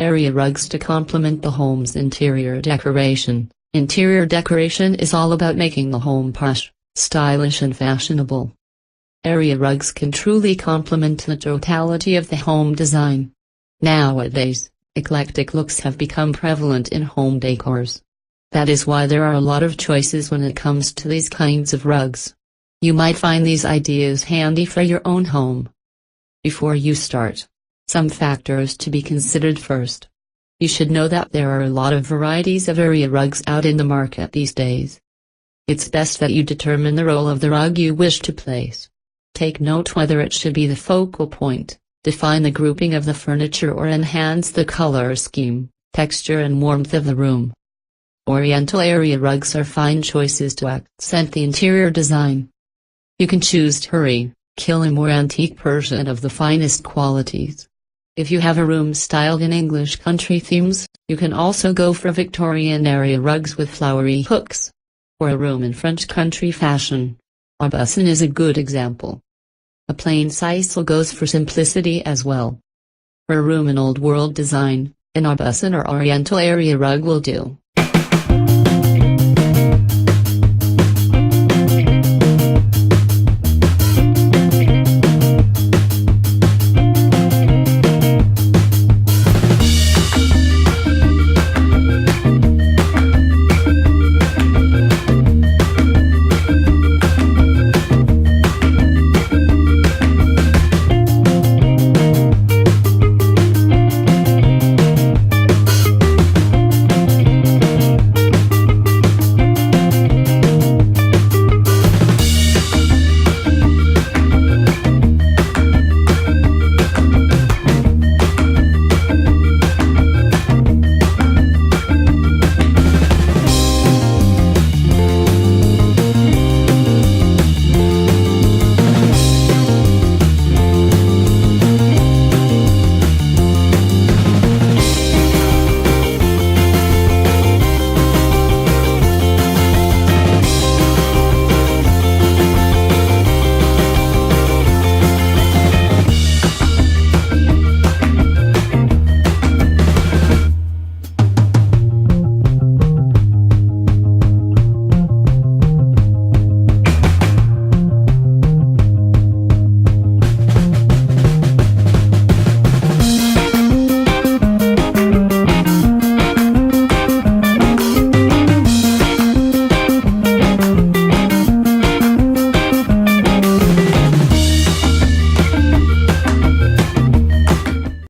Area rugs to complement the home's interior decoration. Interior decoration is all about making the home posh, stylish and fashionable. Area rugs can truly complement the totality of the home design. Nowadays, eclectic looks have become prevalent in home decors. That is why there are a lot of choices when it comes to these kinds of rugs. You might find these ideas handy for your own home. Before you start, some factors to be considered first. You should know that there are a lot of varieties of area rugs out in the market these days. It's best that you determine the role of the rug you wish to place. Take note whether it should be the focal point, define the grouping of the furniture or enhance the color scheme, texture and warmth of the room. Oriental area rugs are fine choices to accent the interior design. You can choose terry, kilim or antique Persian of the finest qualities. If you have a room styled in English country themes, you can also go for Victorian area rugs with flowery hooks. Or a room in French country fashion. Aubusson is a good example. A plain sisal goes for simplicity as well. For a room in old world design, an Aubusson or Oriental area rug will do.